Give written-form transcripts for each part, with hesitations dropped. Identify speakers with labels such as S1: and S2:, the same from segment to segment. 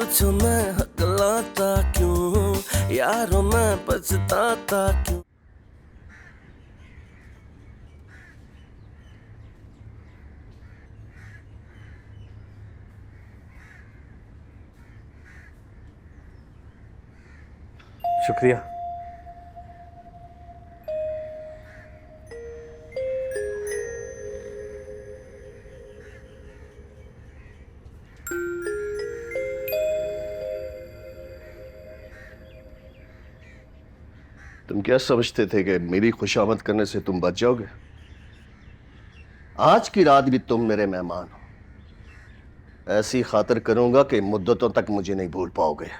S1: पूछो मैं हकलाता क्यों, यारों मैं पछताता क्यों।
S2: शुक्रिया।
S3: तुम क्या समझते थे कि मेरी खुशामद करने से तुम बच जाओगे? आज की रात भी तुम मेरे मेहमान हो। ऐसी खातिर करूंगा कि मुद्दतों तक मुझे नहीं भूल पाओगे।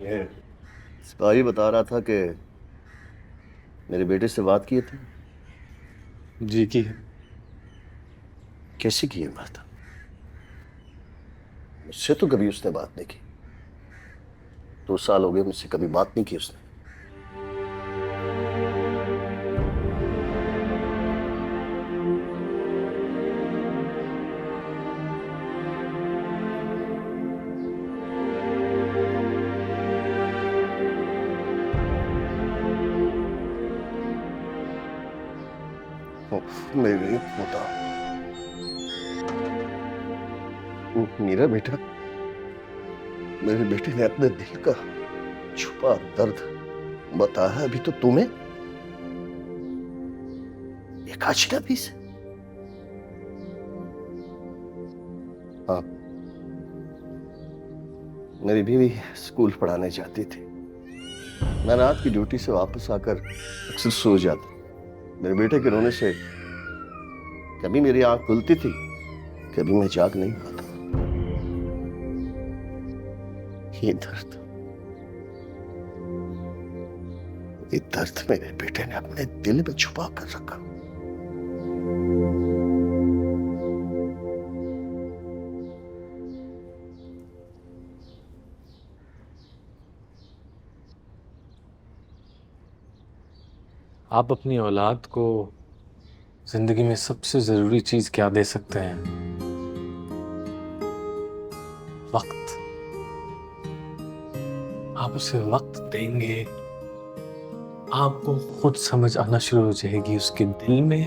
S3: ये सिपाही बता रहा था कि मेरे बेटे से बात किए थे।
S2: जी की है।
S3: कैसी की है बात? मुझसे तो कभी उसने बात नहीं की। 2 साल हो गए मुझसे कभी बात नहीं की उसने। मेरी बता, मेरा बेटा, मेरे बेटे ने अपने दिल का छुपा दर्द बताया अभी तो तुम्हें, एक अजनबी से। हाँ, मेरी बीवी स्कूल पढ़ाने जाती थी। मैं रात की ड्यूटी से वापस आकर अक्सर सो जाता। मेरे बेटे के रोने से कभी मेरी आंख खुलती थी, कभी मैं जाग नहीं पाता। ये दर्द मेरे बेटे ने अपने दिल में छुपा कर रखा।
S2: आप अपनी औलाद को जिंदगी में सबसे जरूरी चीज क्या दे सकते हैं? वक्त। आप उसे वक्त देंगे, आपको खुद समझ आना शुरू हो जाएगी उसके दिल में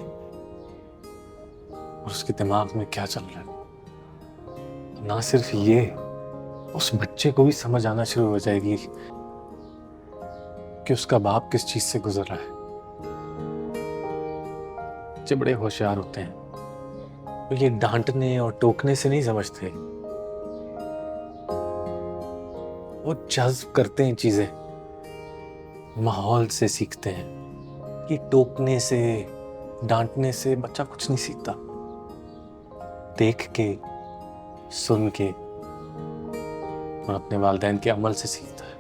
S2: और उसके दिमाग में क्या चल रहा है। ना सिर्फ ये, उस बच्चे को भी समझ आना शुरू हो जाएगी कि उसका बाप किस चीज से गुजर रहा है। बच्चे बड़े होशियार होते हैं, तो ये डांटने और टोकने से नहीं समझते, वो जज्ब करते हैं चीजें, माहौल से सीखते हैं। कि टोकने से, डांटने से बच्चा कुछ नहीं सीखता, देख के, सुन के और अपने वालिदैन के अमल से सीखता है।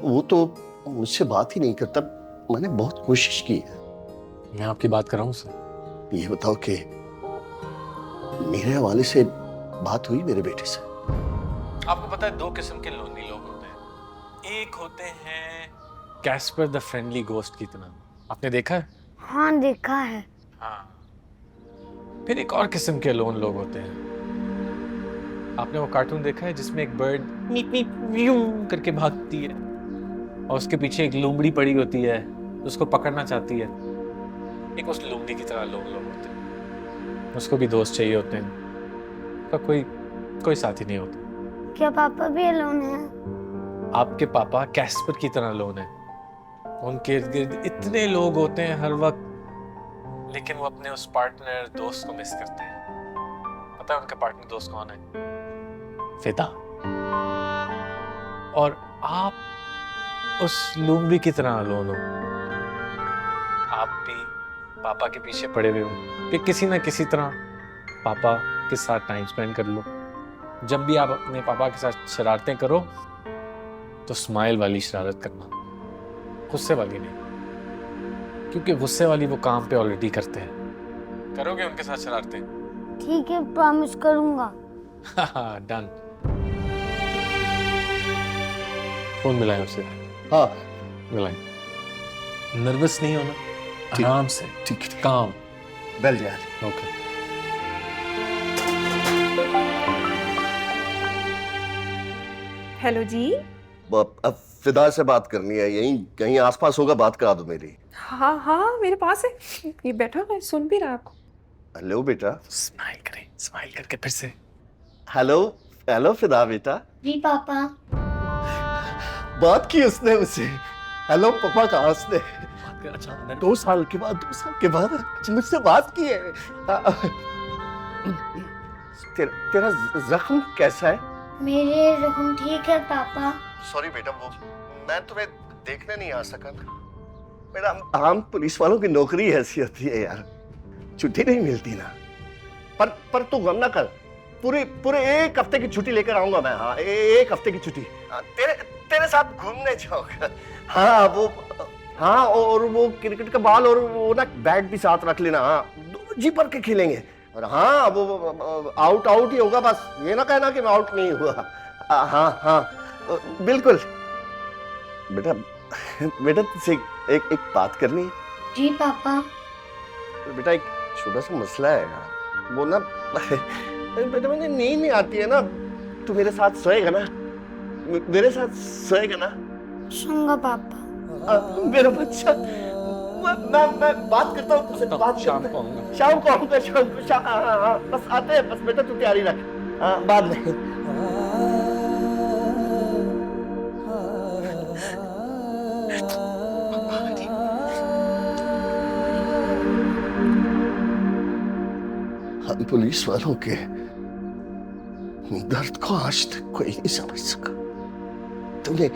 S3: वो तो मुझसे बात ही नहीं करता। मैंने बहुत कोशिश की है।
S2: मैं आपकी बात कर रहा हूँ सर।
S3: ये बताओ कि मेरे हवाले से बात हुई मेरे बेटे से?
S2: आपको पता है 2 किस्म के लोनली लोग होते हैं। एक होते हैं कैस्पर द फ्रेंडली घोस्ट की तरह, आपने देखा है?
S4: हाँ देखा है।
S2: हाँ। फिर एक और किस्म के लोन लोग होते हैं। आपने वो कार्टून देखा है जिसमें एक बर्ड मीप मीप व्यू करके भागती है और उसके पीछे एक लोमड़ी पड़ी होती है, उसको पकड़ना चाहती है। एक उस लोमड़ी की तरह लोग होते हैं, उसको भी दोस्त चाहिए होते हैं, उसका कोई साथी नहीं होता।
S4: क्या पापा भी अलोन है?
S2: आपके पापा कैस्पर की तरह लोन है। उनके इर्द गिर्द इतने लोग होते हैं हर वक्त, लेकिन वो अपने उस पार्टनर दोस्त को मिस करते हैं। पता है उनका पार्टनर दोस्त कौन है? फिदा। और आप उस लोमड़ी की तरह लोन हो। आप भी पापा के पीछे पड़े हुए हो कि किसी ना किसी तरह पापा के साथ टाइम स्पेंड कर लो। जब भी आप अपने पापा के साथ शरारतें करो तो स्माइल वाली शरारत करना, गुस्से वाली नहीं, क्योंकि गुस्से वाली वो काम पे ऑलरेडी करते हैं। करोगे उनके साथ शरारतें?
S4: ठीक है, प्रॉमिस करूंगा।
S2: डन। फोन मिलाएं उसे,
S3: हाँ
S2: मिलाएं। नर्वस नहीं होना,
S3: ठीक।
S2: आराम से,
S3: ठीक है
S2: काम।
S3: बेल जा रही।
S2: ओके।
S5: हेलो जी।
S3: अब फिदा से बात करनी है, यहीं कहीं आसपास होगा, बात करा दो मेरी।
S5: हाँ हाँ मेरे पास है, ये बैठा है, सुन भी रहा आपको।
S3: हेलो बेटा।
S2: स्माइल करें, स्माइल करके फिर से।
S3: हेलो हेलो फिदा बेटा।
S4: जी पापा।
S3: बात की उसने मुझसे। हेलो पापा कहा उसने।
S2: अच्छा अंदर।
S3: 2 साल के बाद मुझसे बात की है। तेरा जख्म कैसा है?
S4: मेरे जख्म ठीक है पापा।
S3: सॉरी बेटा, वो मैं तुम्हें देखने नहीं आ सका। मेरा आम पुलिस वालों की नौकरी ऐसी होती है यार, छुट्टी नहीं मिलती ना। पर तू गम ना कर, पूरे 1 हफ्ते की छुट्टी लेकर आऊंगा मैं। हाँ 1 हफ्ते की छुट्टी। तेरे साथ घूमने जाऊंगा। हाँ और वो क्रिकेट का बॉल और वो ना बैट भी साथ रख लेना। हाँ दोनों जी भर के खेलेंगे। और हाँ वो आउट ही होगा, बस ये ना कहना कि मैं आउट नहीं हुआ। हाँ बिल्कुल। बेटा तुझसे एक बात करनी है।
S4: जी पापा।
S3: बेटा एक छोटा सा मसला है यार, वो ना बेटा मुझे नींद नहीं आती है ना। तू मेरे साथ सोएगा ना? मेरे साथ सोएगा ना?
S4: सुनगा पापा।
S3: मेरा बच्चा। मैं बात करता हूँ तुझसे, बात
S2: शाम को आऊंगा।
S3: शाम को आऊंगा, शाम को। हाँ बस आते हैं, बस बेटा तू तैयारी रख। हाँ बाद में। हम पुलिस वालों के दर्द को आज तक कोई नहीं समझ सका। तुमने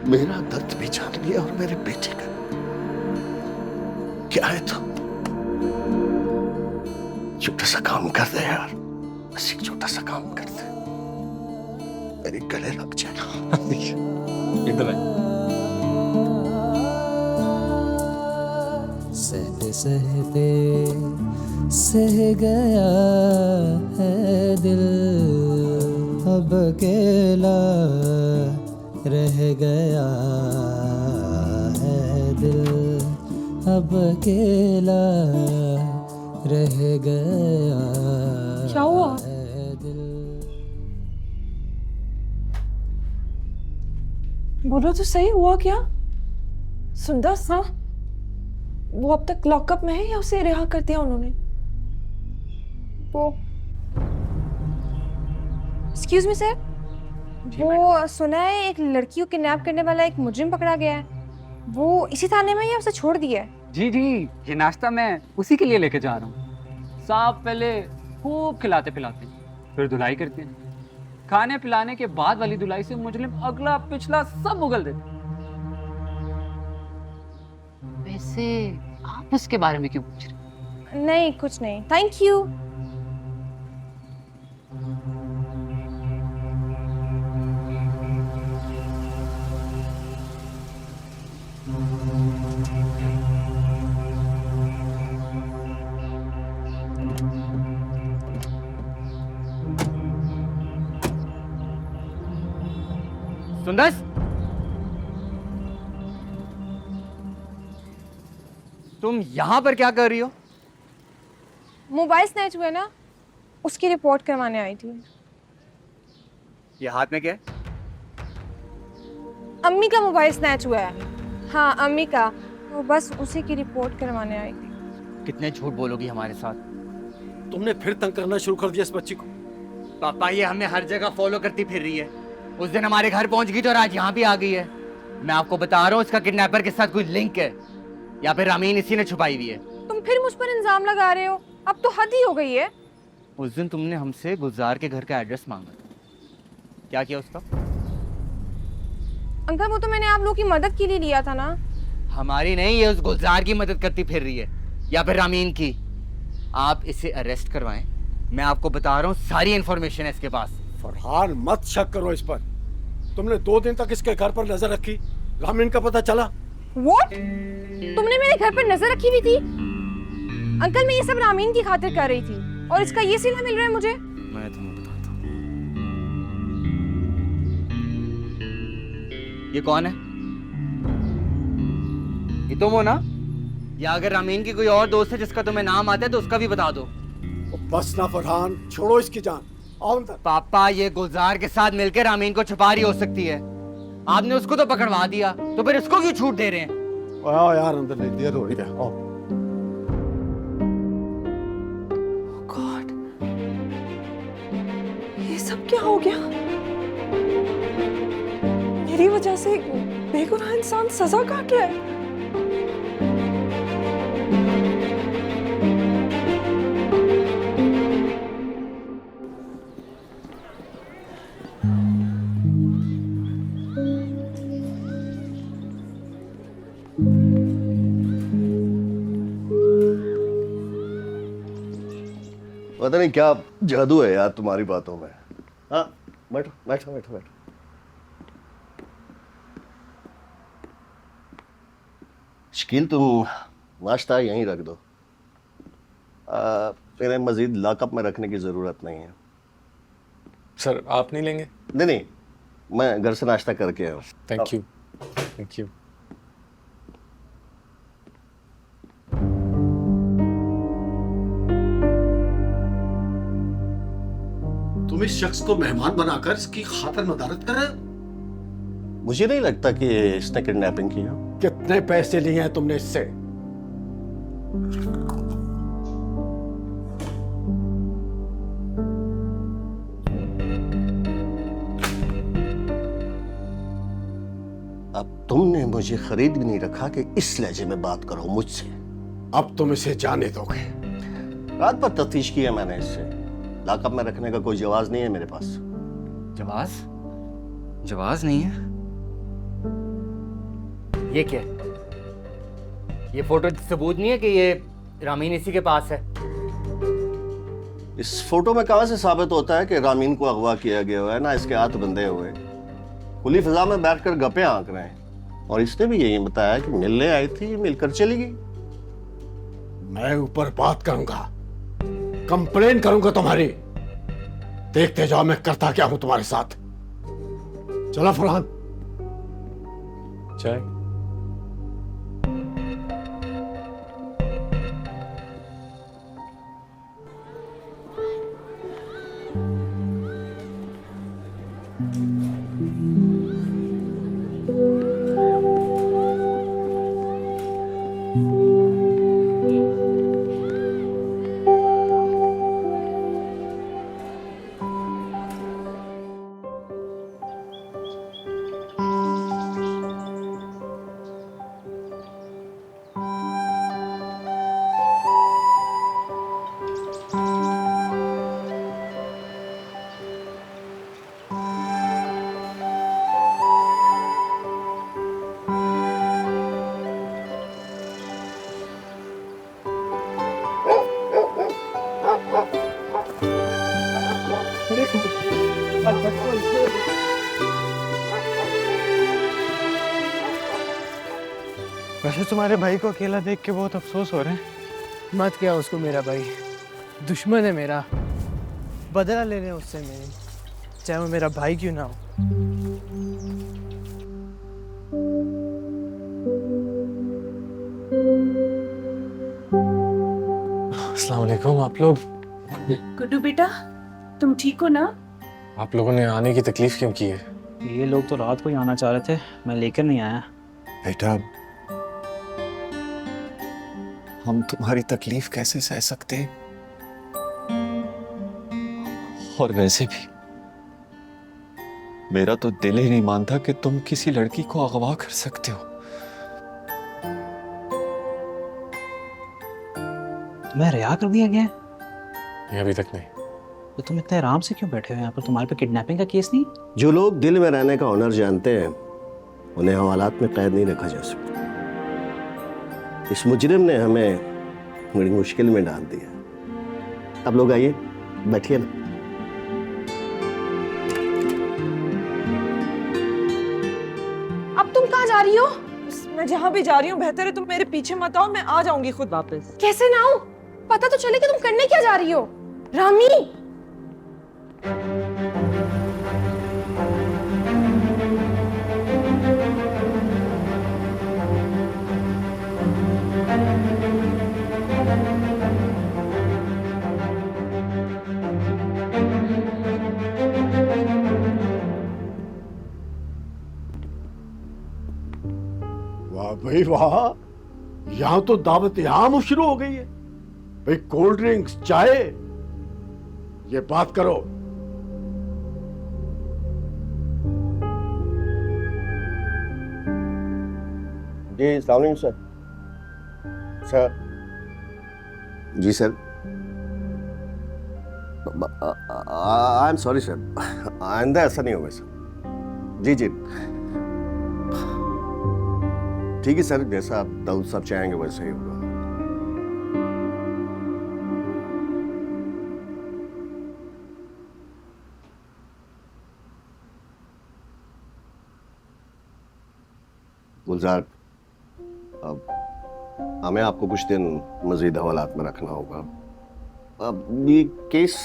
S3: मेरा दर्द भी जान लिया और मेरे बेटे का। क्या है तो छोटा सा काम कर दे यार, बस एक छोटा सा काम कर दे, मेरे गले लग जाना।
S2: इधर आए।
S6: सहते सहते सह गया है दिल, अब अकेला रह गया है दिल, अब अकेला रह गया
S5: क्या हुआ?
S6: है दिल।
S5: बोलो तो सही, हुआ क्या? सुंदर सा वो अब तक लॉकअप में है या उसे रिहा कर दिया उन्होंने?
S7: वो एक्सक्यूज मी सर, वो सुना है एक लड़की को किडनैप करने वाला एक मुजरिम पकड़ा गया है। वो इसी थाने में या उसे छोड़ दिया है?
S8: जी जी, ये नाश्ता मैं उसी के लिए लेके जा रहा हूँ। साहब पहले खूब खिलाते पिलाते फिर धुलाई करते हैं, खाने पिलाने के बाद वाली धुलाई से मुजरिम अगला पिछला सब उगल देते।
S9: वैसे आप उसके बारे में क्यों पूछ रहे?
S7: नहीं कुछ नहीं, थैंक यू।
S8: सुंदर, तुम यहाँ पर क्या कर रही हो?
S7: मोबाइल स्नैच हुआ ना, उसकी रिपोर्ट करवाने आई थी।
S8: ये हाथ में क्या है?
S7: अम्मी का मोबाइल स्नैच हुआ है। हाँ अम्मी का, तो बस उसी की रिपोर्ट करवाने आई थी।
S8: कितने झूठ बोलोगी हमारे साथ?
S10: तुमने फिर तंग करना शुरू कर दिया इस बच्ची को।
S8: पापा ये हमें हर जगह फॉलो करती फिर रही है। उस दिन हमारे घर पहुंच गई तो आज यहाँ भी आ गई है। मैं आपको बता रहा हूँ इसका किडनैपर के साथ कोई लिंक है या फिर रामीन इसी ने छुपाई हुई है।
S7: तुम फिर मुझ पर इल्जाम लगा रहे हो, अब तो हद ही हो गई है।
S8: उस दिन तुमने हमसे गुलजार के घर का एड्रेस मांगा था, क्या किया उसका?
S7: अंकल वो तो मैंने आप लोगों की मदद के लिए लिया था ना।
S8: हमारी नहीं, ये उस गुलजार की मदद करती फिर रही है या फिर रामीन की। आप इसे अरेस्ट करवाएं, मैं आपको बता रहा हूँ सारी इंफॉर्मेशन है इसके पास।
S10: फरहान मत शक करो इस पर। तुमने 2 दिन तक इसके घर पर नजर रखी, रामीन का पता चला।
S7: What? तुमने मेरे घर पर नजर रखी हुई थी? अंकल मैं ये सब रामीन की खातिर कर रही थी और इसका ये सिला मिल रहा है मुझे।
S8: मैं तुम्हें बताता हूँ।
S11: ये कौन है? ये तुम हो ना? या अगर रामीन की कोई और दोस्त है जिसका तुम्हें नाम आता है तो उसका भी बता दो।
S10: बस ना फरहान, छोड़ो इसकी जान। आओ अंदर।
S11: पापा, ये गुलजार के साथ मिलकर रामीन को छुपा रही हो सकती है। आपने उसको तो पकड़वा दिया, तो फिर इसको क्यों छूट दे रहे हैं?
S10: आओ यार अंदर, नहीं देर हो रही है। आओ।
S5: गॉड, ये सब क्या हो गया? मेरी वजह से बेगुनाह इंसान सजा काट रहा है।
S3: पता नहीं क्या जादू है यार तुम्हारी बातों में। हाँ, बैठो बैठो बैठो बैठो। शकील, तुम नाश्ता यहीं रख दो। मेरे मजीद लॉकअप में रखने की ज़रूरत नहीं है।
S2: सर आप नहीं लेंगे?
S3: नहीं नहीं, मैं घर से नाश्ता करके आया हूँ।
S2: Thank you, thank you.
S10: तुम इस शख्स को मेहमान बनाकर इसकी खातिर मदारत कर रहे हो।
S3: मुझे नहीं लगता कि इसने किडनैपिंग की है।
S10: कितने पैसे लिए हैं तुमने इससे?
S3: अब तुमने मुझे खरीद भी नहीं रखा कि इस लहजे में बात करो मुझसे।
S10: अब तुम इसे जाने दोगे?
S3: रात पर तफ्तीश की है मैंने इससे। लॉकअप में रखने का कोई जवाज नहीं है मेरे पास।
S11: जवाज? जवाज नहीं है? ये क्या? ये फोटो सबूत नहीं है कि ये रामीन इसी के पास है?
S3: इस फोटो में कहां से साबित होता है कि रामीन को अगवा किया गया हुआ है? ना इसके हाथ बंधे हुए, खुली फिजा में बैठकर गप्पे आंक रहे हैं। और इसने भी यही बताया कि मिलने आई थी, मिलकर चली गई।
S10: मैं ऊपर बात करूंगा, कंप्लेन करूंगा तुम्हारी। देखते जाओ मैं करता क्या हूं तुम्हारे साथ। चलो फरहान।
S2: चाय?
S12: वैसे तुम्हारे भाई को अकेला देख के बहुत अफसोस हो रहे हैं। मत क्या उसको, मेरा भाई दुश्मन है मेरा। बदला ले रहे हैं उससे मेरे, चाहे वो मेरा भाई क्यों ना हो।
S2: अस्सलाम वालेकुम। आप लोग?
S5: गुड्डू बेटा, तुम ठीक हो ना?
S2: आप लोगों ने आने की तकलीफ क्यों की है?
S6: ये लोग तो रात को ही आना चाह रहे थे, मैं लेकर नहीं आया।
S13: बेटा, हम तुम्हारी तकलीफ कैसे सह सकते हैं? और वैसे भी मेरा तो दिल ही नहीं मानता कि तुम किसी लड़की को अगवा कर सकते हो।
S6: तुम्हें रिहा कर दिया गया है?
S2: ये अभी तक नहीं।
S6: तो तुम इतने आराम से क्यों बैठे हो यहाँ पर? तुम्हारे पे किडनैपिंग का केस नहीं?
S3: जो लोग दिल में रहने का हुनर जानते हैं उन्हें हवालात में कैद नहीं रखा जा सकता। इस मुजरिम ने हमें बड़ी मुश्किल में डाल दिया। अब लोग आइए, बैठिए ना।
S5: अब तुम कहाँ जा रही हो? मैं जहाँ भी जा रही हूँ बेहतर है तुम मेरे पीछे मत आओ, मैं आ जाऊंगी खुद वापस।
S7: कैसे ना हो? पता तो चले कि तुम करने क्या जा रही हो। रामी,
S10: भाई वाह, यहाँ तो दावत आम शुरू हो गई है भाई। कोल्ड ड्रिंक्स, चाय, ये बात करो।
S3: जी अस्सलाम वालेकुम सर। सर जी sir, I am sorry sir, आइंदा ऐसा नहीं होगा सर। जी जी ठीक है सर, जैसा आप दाऊद साहब चाहेंगे वैसा ही होगा। गुलजार, अब हमें आपको कुछ दिन मजीद हवालात में रखना होगा। अब ये केस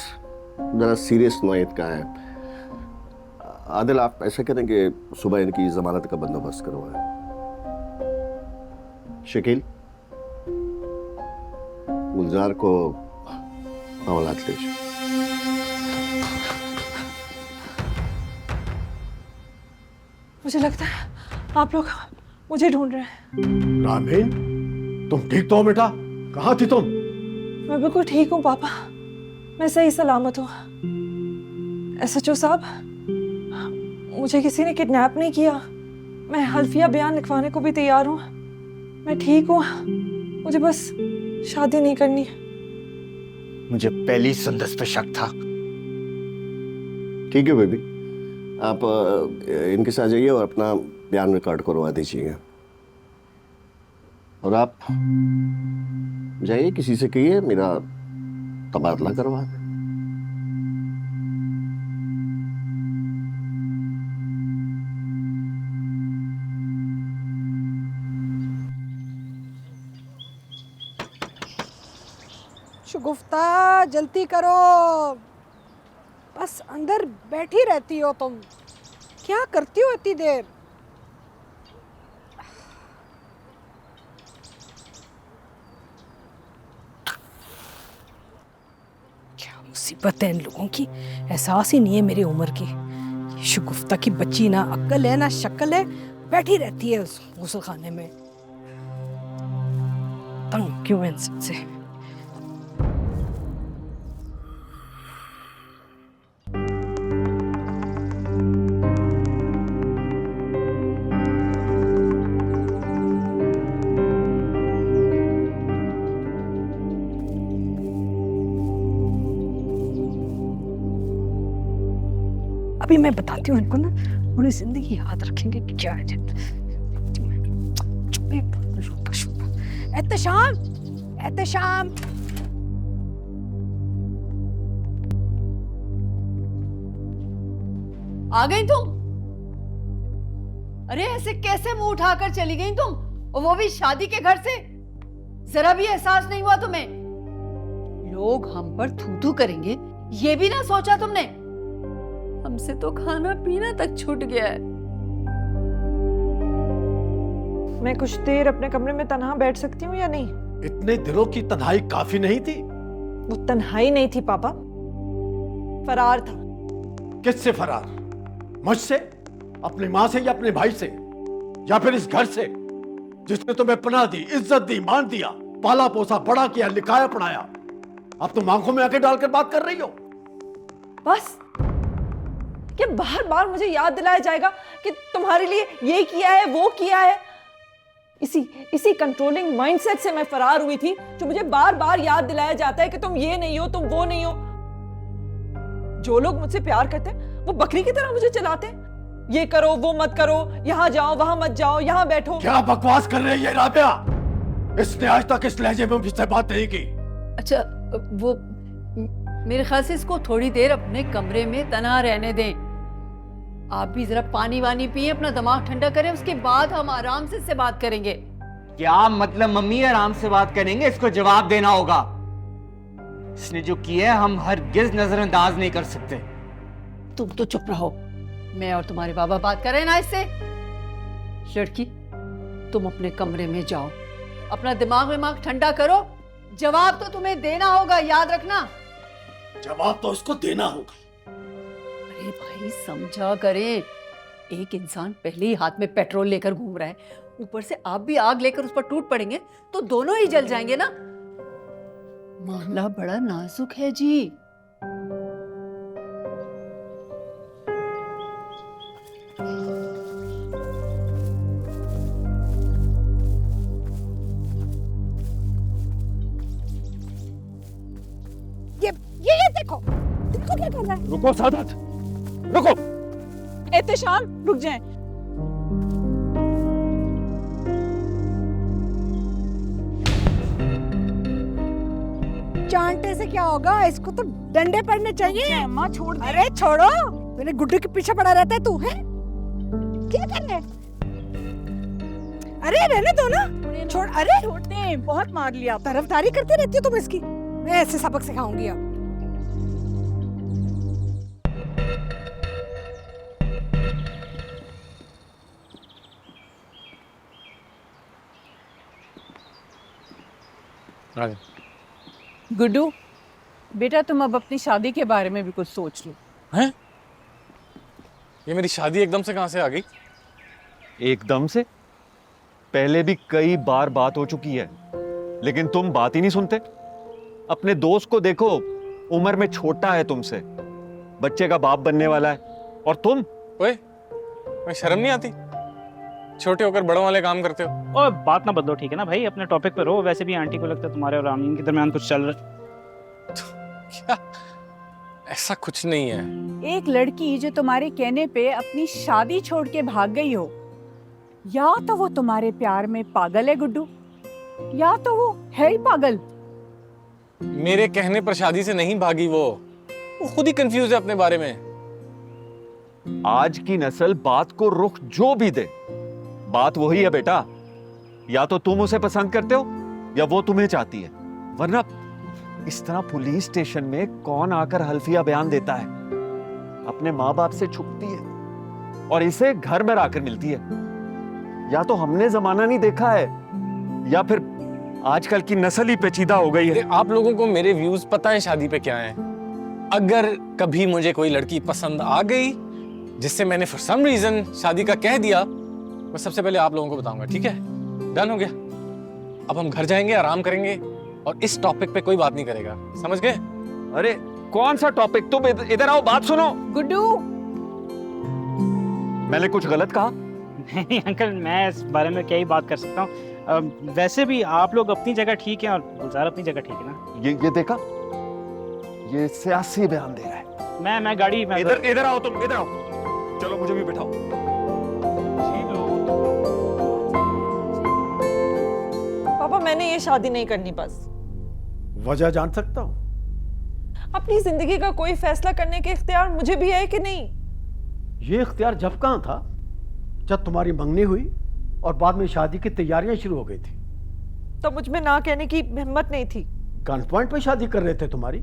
S3: जरा सीरियस नौयत का है। आदिल, आप ऐसा करें कि सुबह इनकी जमानत का बंदोबस्त करवाएं। शकील, गुलजार को हवालात ले जाओ।
S5: मुझे लगता है आप लोग मुझे ढूंढ रहे हैं।
S10: रामीन, तुम ठीक तो हो बेटा? कहाँ थी तुम?
S5: मैं बिल्कुल ठीक हूँ पापा, मैं सही सलामत हूँ। SHO साहब, मुझे किसी ने किडनैप नहीं किया। मैं हल्फिया बयान लिखवाने को भी तैयार हूँ। मैं ठीक हूँ, मुझे बस शादी नहीं करनी।
S11: मुझे पहली सुंदस पे शक था।
S3: ठीक है बेबी, आप इनके साथ जाइए और अपना बयान रिकॉर्ड करवा दीजिएगा। और आप जाइए, किसी से कहिए मेरा तबादला करवा दें।
S14: शगुफ्ता, जल्दी करो, बस अंदर बैठी रहती हो तुम। क्या करती हो इतनी देर? क्या मुसीबत है इन लोगों की, एहसास ही नहीं है मेरी उम्र की। ये शगुफ्ता की बच्ची ना अक्ल है ना शक्ल है, बैठी रहती है उस गुस्ल खाने में। तंग क्यों है इन सबसे। अभी मैं बताती हूँ इनको ना, पूरी जिंदगी याद रखेंगे कि क्या है। एहतशाम, एहतशाम,
S9: आ गई तुम? अरे ऐसे कैसे मुंह उठाकर चली गई तुम, और वो भी शादी के घर से? जरा भी एहसास नहीं हुआ तुम्हें? लोग हम पर थू थू करेंगे, ये भी ना सोचा तुमने? हमसे तो खाना पीना तक छूट गया है।
S5: मैं कुछ देर अपने कमरे में तन्हा बैठ सकती हूँ या नहीं?
S10: इतने दिनों की तन्हाई काफी नहीं थी?
S5: वो तन्हाई नहीं थी पापा, फरार था।
S10: किससे फरार? मुझसे, अपनी माँ से या अपने भाई से, या फिर इस घर से जिसने तुम्हें पनाह दी, इज्जत दी, मान दिया, पाला पोसा, बड़ा किया, लिखाया पढ़ाया? अब तुम आंखों में आंखें डालकर बात कर रही हो।
S5: बस क्या बार बार मुझे याद दिलाया जाएगा कि तुम्हारे लिए ये किया है, वो किया है? इसी कंट्रोलिंग माइंडसेट से मैं फरार हुई थी, जो मुझे बार बार याद दिलाया जाता है कि तुम ये नहीं हो, तुम वो नहीं हो। जो लोग मुझसे प्यार करते हैं वो बकरी की तरह मुझे चलाते हैं। ये करो, वो मत करो, यहाँ जाओ, वहां मत जाओ, यहाँ बैठो।
S10: क्या बकवास कर रही है राबिया? इसने आज तक इस लहजे में मुझसे बात नहीं की।
S9: अच्छा, वो मेरे ख्याल से इसको थोड़ी देर अपने कमरे में तन्हा रहने दें। आप भी जरा पानी वानी पिए, अपना दिमाग ठंडा करें, उसके बाद हम आराम से इससे बात करेंगे।
S11: क्या मतलब मम्मी, आराम से बात करेंगे? इसको जवाब देना होगा। इसने जो किया है हम हरगिज नजरअंदाज नहीं कर सकते।
S9: तुम तो चुप रहो, मैं और तुम्हारे बाबा बात कर रहे हैं ना इससे। लड़की, तुम अपने कमरे में जाओ, अपना दिमाग ठंडा करो। जवाब तो तुम्हें देना होगा, याद रखना।
S10: जवाब तो उसको देना होगा।
S9: अरे भाई समझा करें, एक इंसान पहले ही हाथ में पेट्रोल लेकर घूम रहा है, ऊपर से आप भी आग लेकर उस पर टूट पड़ेंगे तो दोनों ही जल जाएंगे ना। मामला बड़ा नाजुक है जी।
S14: ये देखो देखो क्या कर रहा है।
S13: रुको सादत, रुको।
S5: एहतेशाम रुक जाएं।
S14: चांटे से क्या होगा, इसको तो डंडे पड़ने चाहिए।
S5: अम्मा छोड़ दे।
S14: अरे छोड़ो, मेरे गुड्डू के पीछे पड़ा रहता है तू, है क्या कर रहे? अरे रहने दो ना, छोड़। अरे
S5: छोड़ते, बहुत मार लिया।
S14: तरफदारी करती रहती हो तुम इसकी। मैं ऐसे सबक सिखाऊंगी अब।
S5: गुड्डू बेटा, तुम अब अपनी शादी के बारे में भी कुछ सोच लो।
S2: हैं? ये मेरी शादी एकदम से कहां से आ गई?
S13: एकदम से? पहले भी कई बार बात हो चुकी है, लेकिन तुम बात ही नहीं सुनते। अपने दोस्त को देखो, उम्र में छोटा है तुमसे, बच्चे का बाप बनने वाला है, और तुम?
S2: ओए, मैं शर्म नहीं आती? छोटे होकर बड़ों वाले काम करते हो।
S6: और बात ना बदलो, ठीक है ना भाई, अपने टॉपिक पे रहो। वैसे भी आंटी को लगता है तुम्हारे और आमीन के दरमियान कुछ चल रहा है।
S2: क्या? ऐसा कुछ नहीं है।
S5: एक लड़की जो तुम्हारे कहने पे अपनी शादी छोड़ के भाग गई हो, या तो वो तुम्हारे प्यार में पागल है गुड्डू, या तो वो है ही पागल।
S2: मेरे कहने पर शादी से नहीं भागी वो खुद ही कंफ्यूज है अपने बारे में।
S13: आज की नस्ल बात को रुख जो भी दे, बात वही है बेटा। या तो तुम उसे पसंद करते हो या वो तुम्हें चाहती है, वरना इस तरह पुलिस स्टेशन में कौन आकर हल्फिया बयान देता है? अपने माँ बाप से छुपती है और इसे घर में आकर मिलती है। या तो हमने जमाना नहीं देखा है, या फिर आजकल की नस्ल ही पेचीदा हो गई है।
S2: आप लोगों को मेरे व्यूज पता है शादी पे क्या है। अगर कभी मुझे कोई लड़की पसंद आ गई जिससे मैंने फॉर सम रीजन शादी का कह दिया, मैं सबसे पहले आप लोगों को बताऊंगा, ठीक है? डन हो गया। अब हम घर जाएंगे, आराम करेंगे और इस टॉपिक पे कोई बात नहीं करेगा, समझ गए?
S13: अरे कौन सा टॉपिक? तुम इधर आओ, बात सुनो।
S5: गुड्डू,
S13: मैंने कुछ गलत कहा?
S6: नहीं अंकल, मैं इस बारे में क्या ही बात कर सकता हूँ। वैसे भी आप लोग अपनी जगह ठीक हैं और गुलजार अपनी जगह ठीक है ना।
S13: ये देखा, ये सियासी बयान दे रहा है।
S6: मैं गाड़ी में
S13: इधर आओ, तुम इधर आओ, चलो मुझे भी बिठाओ।
S5: पापा मैंने ये शादी नहीं करनी बस।
S10: वजह जान सकता हूँ?
S5: अपनी जिंदगी का कोई फैसला करने के इख्तियार मुझे भी है कि नहीं?
S10: ये इख्तियार जब कहाँ था? जब तुम्हारी मंगनी हुई और बाद में शादी की तैयारियां शुरू हो गई थी।
S5: तब मुझ में ना कहने की हिम्मत नहीं थी।
S10: गन पॉइंट पे शादी कर रहे थे तुम्हारी।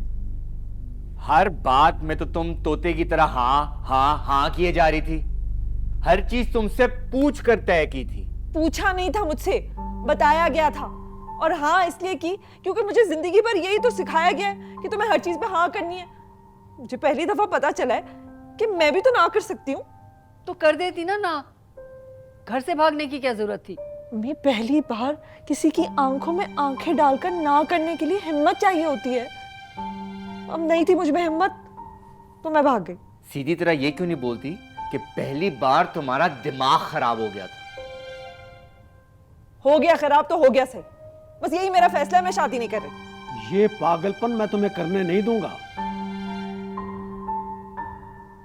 S11: हर बात में तो तुम तोते की तरह हाँ हाँ हाँ किए जा रही थी। हर चीज तुमसे पूछ कर तय की थी।
S5: पूछा नहीं था मुझसे, बताया गया था। और हाँ इसलिए की क्योंकि मुझे जिंदगी भर यही तो सिखाया गया है कि तुम्हें हर चीज पे हाँ करनी है। मुझे पहली दफा पता चला है कि मैं भी तो ना कर सकती हूँ।
S9: तो कर देती ना। घर से भागने की क्या जरूरत थी?
S5: मैं पहली बार किसी की आंखों में आंखें डालकर ना करने के लिए हिम्मत चाहिए होती है। अब नहीं थी मुझ में हिम्मत तो मैं भाग गई।
S11: सीधी तरह ये क्यों नहीं बोलती कि पहली बार तुम्हारा दिमाग खराब हो गया था?
S5: हो गया खराब तो हो गया सही, बस यही मेरा फैसला है। मैं शादी नहीं कर रही।
S10: ये पागलपन मैं तुम्हें करने नहीं दूंगा।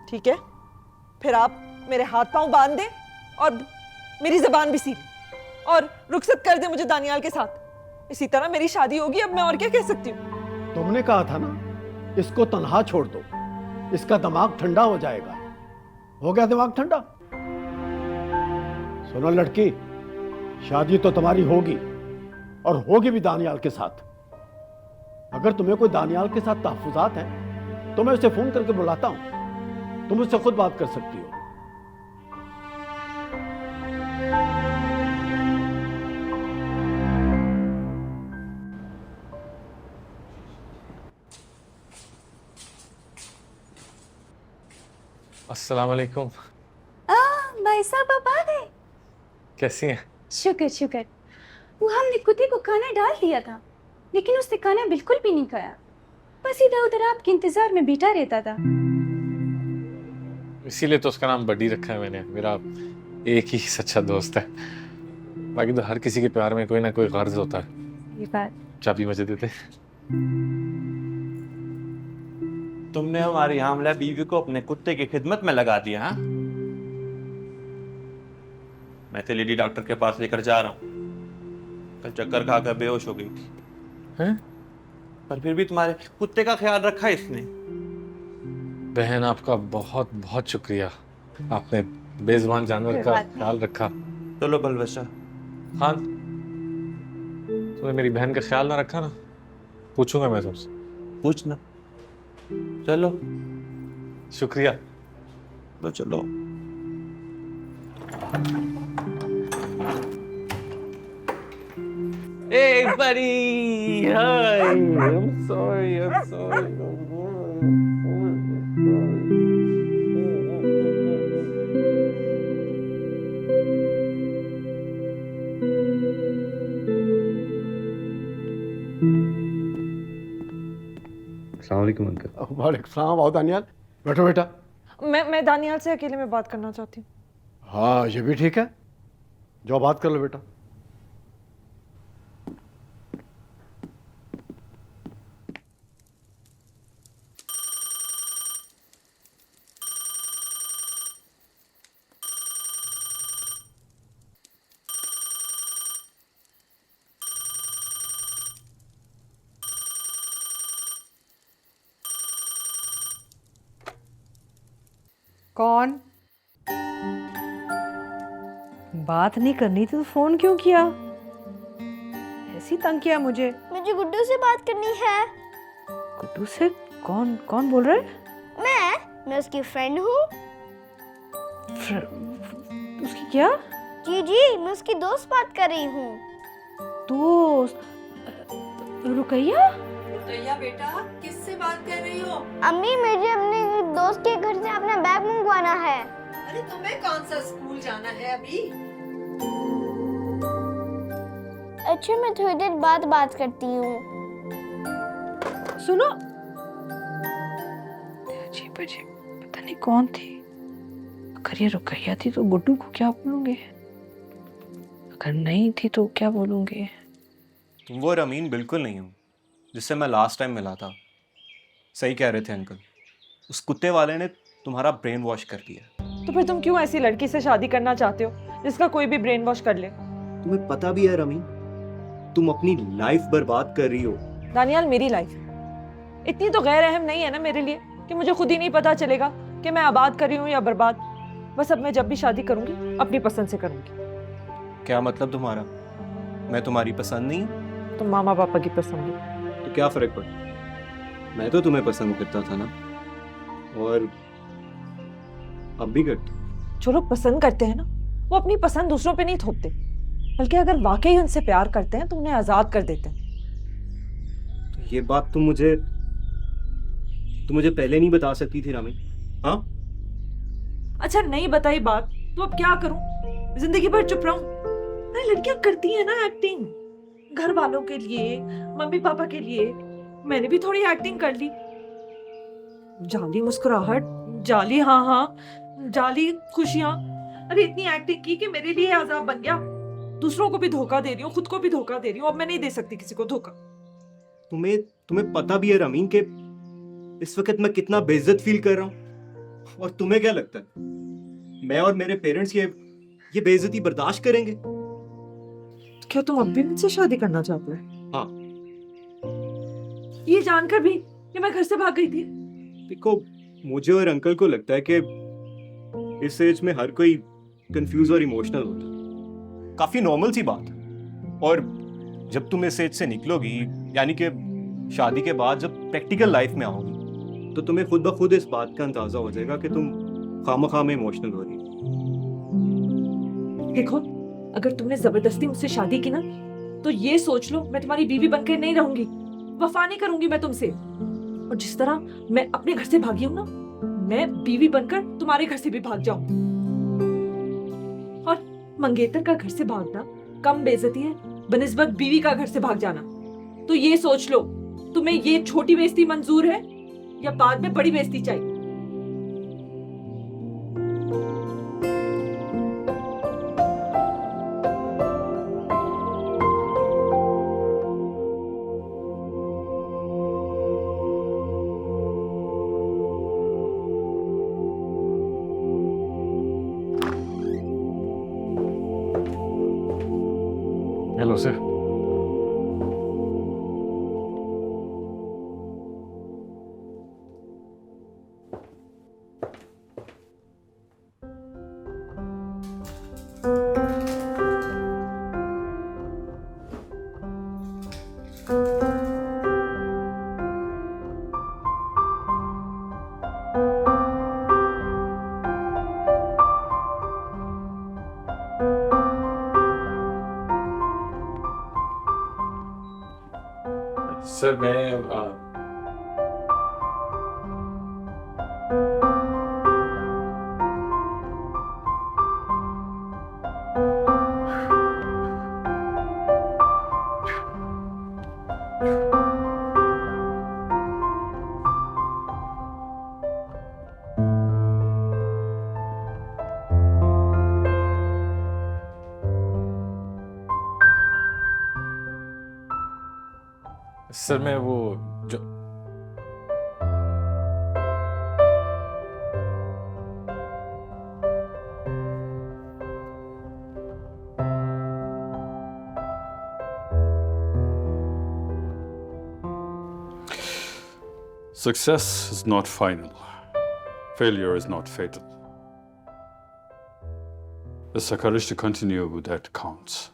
S5: ठीक है, फिर आप मेरे हाथ पांव बांध दे और मेरी जबान भी सील और रुखसत कर दे मुझे दानियाल के साथ। इसी तरह मेरी शादी होगी। अब मैं और क्या कह सकती हूँ?
S10: तुमने कहा था ना इसको तन्हा छोड़ दो, इसका दिमाग ठंडा हो जाएगा। हो गया दिमाग ठंडा? सुनो लड़की, शादी तो तुम्हारी होगी और होगी भी दानियाल के साथ। अगर तुम्हें कोई दानियाल के साथ तहफुजात हैं तो मैं उसे फोन करके बुलाता हूं, तुम उससे खुद बात कर सकती हो।
S2: अस्सलाम वालेकुम।
S7: भाई साहब आप आ गए।
S2: कैसी हैं?
S7: शुक्र शुक्र। वो हमने कुत्ते को खाना डाल दिया था, लेकिन उसने खाना बिल्कुल भी नहीं खाया, बस इधर उधर आपके इंतजार में बैठा रहता था।
S2: इसीलिए तो उसका नाम बड्डी रखा है मैंने। मेरा एक ही सच्चा दोस्त है। बाकी तो हर किसी के प्यार में कोई ना कोई गर्ज होता है।
S7: ये बात
S2: चाबी मुझे देते।
S11: तुमने हमारी हामला बीवी को अपने कुत्ते की खिदमत में लगा दिया। हाँ, मैं तो लेडी डॉक्टर के पास लेकर जा रहा हूँ। कल चक्कर खाकर बेहोश हो गई थी।
S2: हैं?
S11: पर फिर भी तुम्हारे कुत्ते का ख्याल रखा इसने।
S2: बहन आपका बहुत बहुत शुक्रिया। आपने बेजुबान जानवर का ख्याल रखा।
S11: चलो बलवशा।
S2: खान, तुमने मेरी बहन का ख्याल ना रखा ना, पूछूंगा मैं तुमसे।
S11: पूछना। चलो।
S2: शुक्रिया।
S11: तो चलो।
S2: Hey buddy, hi. I'm sorry.
S3: अस्सलाम वालेकुम अंकल।
S10: वालेकुम सलाम। आओ दानियाल, बैठो बेटा।
S5: मैं दानियाल से अकेले में बात करना चाहती हूँ।
S10: हाँ, ये भी ठीक है, जाओ बात कर लो बेटा।
S14: कौन? बात नहीं करनी तो फोन क्यों किया? ऐसी तंग किया मुझे।
S4: मुझे गुड्डू से बात करनी है।
S14: गुड्डू से? कौन कौन बोल रहा है?
S4: मैं उसकी फ्रेंड हूँ।
S14: उसकी क्या?
S4: जी, मैं उसकी दोस्त बात कर रही हूँ।
S14: दोस्त? रुकैया?
S9: रुकैया बेटा, किससे बात कर रही हो?
S4: अम्मी, मुझे अपने दोस्त के घर से अपना बैग मंगवाना है।
S9: अरे तुम्हें कौन सा स्कूल जाना है अभी?
S4: अच्छा, मैं थोड़ी देर बाद बात करती हूँ।
S14: सुनो, अजीब अजीब, पता नहीं कौन थी। अगर ये रुकैया थी तो गुड्डू को क्या बोलूंगे? अगर नहीं थी तो क्या बोलूंगे?
S15: वो रमीन बिल्कुल नहीं हूँ जिससे मैं लास्ट टाइम मिला था। सही कह रहे थे अंकल, उस कुत्ते वाले ने तुम्हारा ब्रेन वॉश कर दिया।
S5: तो फिर तुम क्यों ऐसी लड़की से शादी करना चाहते हो जिसका कोई भी ब्रेन वॉश कर ले?
S11: तुम्हें पता भी है रमीन, तुम अपनी लाइफ बर्बाद कर रही हो।
S5: दानियाल, मेरी लाइफ इतनी तो गैर अहम नहीं है ना मेरे लिए कि मुझे खुद ही नहीं पता चलेगा कि मैं आबाद कर रही हूँ या बर्बाद। बस अब मैं जब भी शादी करूंगी अपनी पसंद से करूंगी।
S15: क्या मतलब तुम्हारा? मैं तुम्हारी पसंद नहीं हूँ?
S5: तुम मामा पापा की पसंद हो।
S15: तो क्या फर्क पड़ता? मैं तो तुम्हें पसंद करता था ना, और अब भी करता।
S5: जो लोग पसंद करते हैं ना, वो अपनी पसंद दूसरों पे नहीं थोपते, बल्कि अगर वाकई उनसे प्यार करते हैं तो उन्हें आजाद कर देते हैं।
S11: तो ये बात तुम मुझे पहले नहीं बता सकती थी रामी? हाँ,
S5: अच्छा नहीं बताई बात तो अब क्या करूं? जिंदगी भर चुप रहूं? अरे लड़कियां करती हैं ना एक्टिंग, घर वालों के लिए, मम्मी पापा के लिए। मैंने भी थोड़ी एक्टिंग कर ली। जाली मुस्कुराहट, जाली हाँ हाँ, जाली खुशियां। अरे इतनी एक्टिंग की कि मेरे लिए अजाब बन गया। दूसरों को भी धोखा दे रही हूँ, खुद को भी धोखा दे रही हूँ। अब मैं नहीं दे सकती किसी को धोखा।
S11: तुम्हें पता भी है रमीन के इस वक्त मैं कितना बेइज्जत फील कर रहा हूँ, और तुम्हें क्या लगता है मैं और मेरे पेरेंट्स ये बेइज्जती बर्दाश्त करेंगे?
S5: क्या तुम अब भी मुझसे शादी करना चाहते हो?
S11: हाँ।
S5: ये जानकर भी कि मैं घर से भाग गई थी?
S11: देखो, मुझे और अंकल को लगता है कि इस एज में हर कोई कंफ्यूज और इमोशनल होता है।
S15: काफी नॉर्मल सी बात। और जब तुम इस एज से निकलोगी, यानी कि शादी के बाद जब प्रैक्टिकल लाइफ में आओगी,
S11: तो तुम्हें खुद ब खुद इस बात का अंदाजा हो जाएगा कि तुम खामखा में इमोशनल हो रही हो।
S5: देखो, अगर तुमने जबरदस्ती मुझसे शादी की ना, तो ये सोच लो मैं तुम्हारी बीवी बनकर नहीं रहूंगी। वफा नहीं करूंगी मैं तुमसे। और जिस तरह मैं अपने घर से भागी हूं ना, मैं बीवी बनकर तुम्हारे घर से भी भाग जाऊं। और मंगेतर का घर से भागना कम बेइज्जती है बनिस्बत बीवी का घर से भाग जाना। तो ये सोच लो, तुम्हें ये छोटी बेइज्जती मंजूर है या बाद में बड़ी बेइज्जती चाहिए?
S2: Hello sir. सर मैं सर मैं वो जो
S16: Success is not final. Failure is not fatal. It's the courage to continue that counts.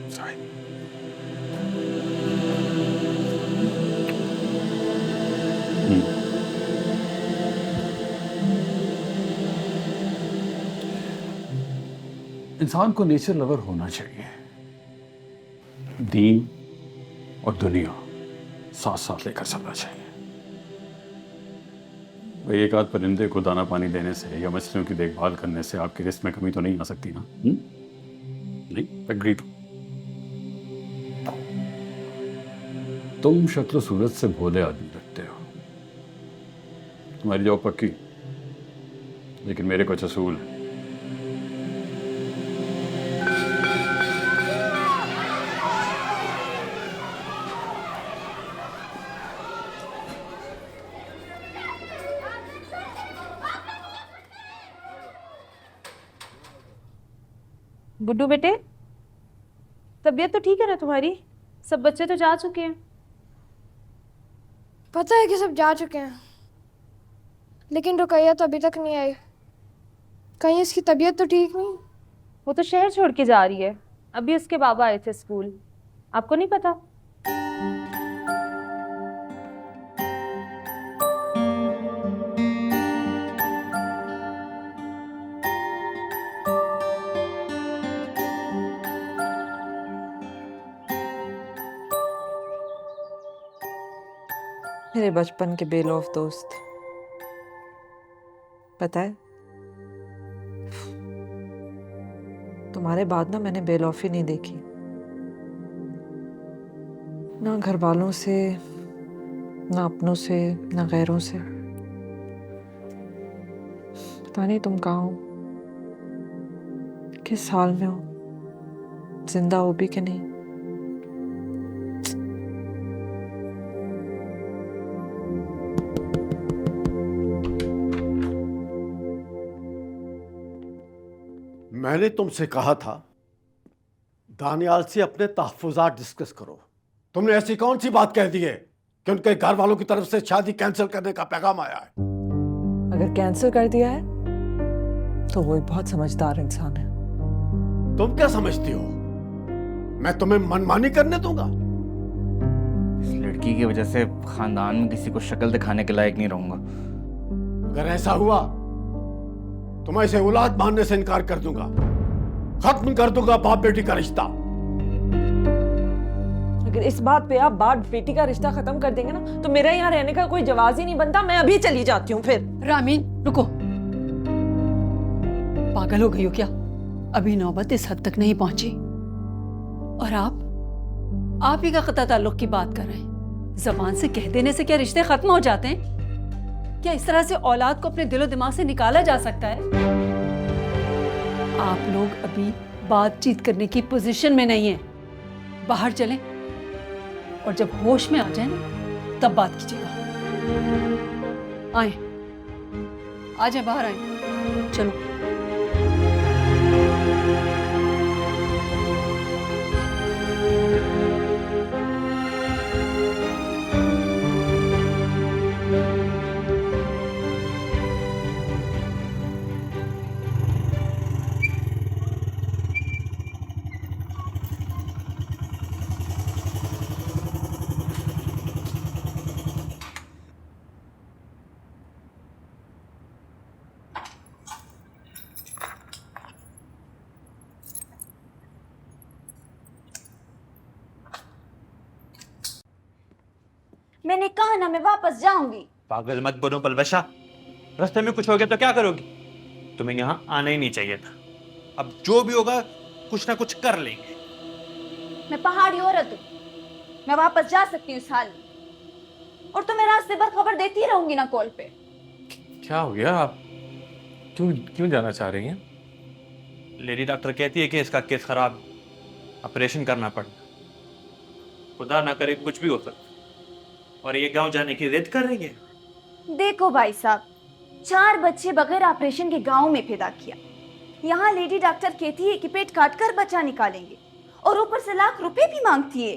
S16: Sorry. इंसान को नेचर लवर होना चाहिए। दीन और दुनिया साथ साथ लेकर चलना चाहिए। भाई एक आध परिंदे को दाना पानी देने से या मछलियों की देखभाल करने से आपके रिस्क में कमी तो नहीं आ सकती ना? नहीं, एग्री। तुम शक्ल सूरत से भोले आदमी लगते हो। तुम्हारी जॉब पक्की, लेकिन मेरे कुछ असूल हैं।
S7: गुड्डू बेटे, तबीयत तो ठीक है ना तुम्हारी? सब बच्चे तो जा चुके हैं।
S4: पता है कि सब जा चुके हैं, लेकिन रुकैया तो अभी तक नहीं आई। कहीं इसकी तबीयत तो ठीक नहीं?
S7: वो तो शहर छोड़ के जा रही है। अभी उसके बाबा आए थे स्कूल, आपको नहीं पता?
S5: मेरे बचपन के बेलौफ दोस्त, पता है तुम्हारे बाद ना मैंने बेलौफी नहीं देखी, ना घर वालों से, ना अपनों से, ना गैरों से। पता नहीं तुम कहाँ हो, किस हाल में हो, जिंदा हो भी कि नहीं।
S10: मैंने तुमसे कहा था दानियाल से अपने तहफ़्फ़ुज़ात डिस्कस करो। तुमने ऐसी कौन सी बात कह दी है कि उनके घर वालों की तरफ से शादी कैंसिल करने का पैगाम आया है?
S5: अगर कैंसिल कर दिया है तो वो एक बहुत समझदार इंसान है।
S10: तुम क्या समझती हो मैं तुम्हें मनमानी करने दूंगा?
S17: इस लड़की की वजह से खानदान में किसी को शक्ल दिखाने के लायक नहीं रहूंगा।
S10: अगर ऐसा हुआ तो मैं इसे औलाद मानने से इनकार कर दूंगा। खत्म कर दूंगा बाप बेटी का रिश्ता।
S5: अगर इस बात पे आप बाप बेटी का रिश्ता खत्म कर देंगे ना तो मेरा यहाँ रहने का कोई जवाब ही नहीं बनता। मैं अभी चली जाती हूँ फिर।
S9: रामीन रुको, पागल हो गई हो क्या? अभी नौबत इस हद तक नहीं पहुंची और आप ही का कता ताल्लुक की बात कर रहे हैं। जबान से कह देने से क्या रिश्ते खत्म हो जाते हैं? क्या इस तरह से औलाद को अपने दिलो दिमाग से निकाला जा सकता है? आप लोग अभी बातचीत करने की पोजीशन में नहीं है। बाहर चलें और जब होश में आ जाए ना तब बात कीजिएगा। आए, आ जाए, बाहर आए, चलो।
S18: मैंने कहा ना मैं वापस जाऊंगी।
S15: पागल मत बनो पलवशा, रास्ते में कुछ हो गया तो क्या करोगी? तुम्हें यहाँ आना ही नहीं चाहिए था। अब जो भी होगा कुछ ना कुछ कर लेंगे।
S18: मैं पहाड़ी औरत हूँ, मैं वापस जा सकती हूँ इस हाल में। और तो मैं रास्ते भर खबर देती रहूंगी ना कॉल पे।
S2: क्या हो गया? आप क्यों जाना चाह रही हैं?
S15: लेडी डॉक्टर कहती है कि इसका केस खराब, ऑपरेशन करना पड़ना। खुदा ना करे कुछ भी हो सकता, और ये गांव जाने की जिद कर रही है।
S18: देखो भाई साहब, 4 बच्चे बगैर ऑपरेशन के गांव में पैदा किया। यहाँ लेडी डॉक्टर कहती है कि पेट काट कर बच्चा निकालेंगे और ऊपर से लाख रुपए भी मांगती है।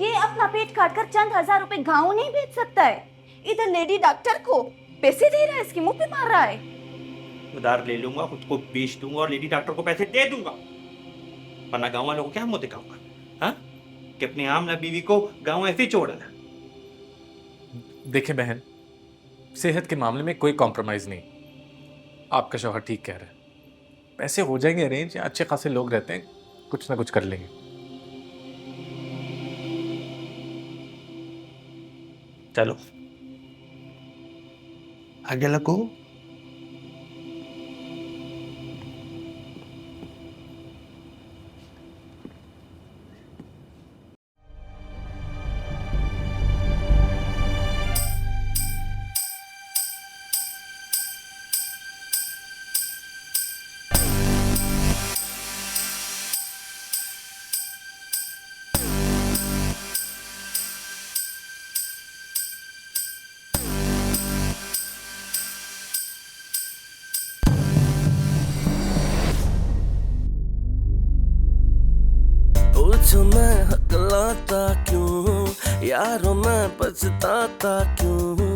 S18: ये अपना पेट काट कर चंद हजार रुपए गांव नहीं भेज सकता है, इधर लेडी डॉक्टर को पैसे दे रहा है, इसके मुंह पे मार रहा है।
S15: उधार ले लूंगा, खुद को बेच दूंगा और लेडी डॉक्टर को पैसे दे दूंगा, वरना गाँव वालों को क्या मुंह दिखाऊंगा? हाँ, कि अपनी आमला बीवी को गाँव ऐसे ही छोड़ देना।
S2: देखिए बहन, सेहत के मामले में कोई कॉम्प्रोमाइज नहीं। आपका शौहर ठीक कह रहा है, पैसे हो जाएंगे अरेंज, अच्छे खासे लोग रहते हैं, कुछ ना कुछ कर लेंगे।
S15: चलो आगे लगो।
S1: पूछो मैं हकलाता क्यों, यारों मैं पछताता क्यों।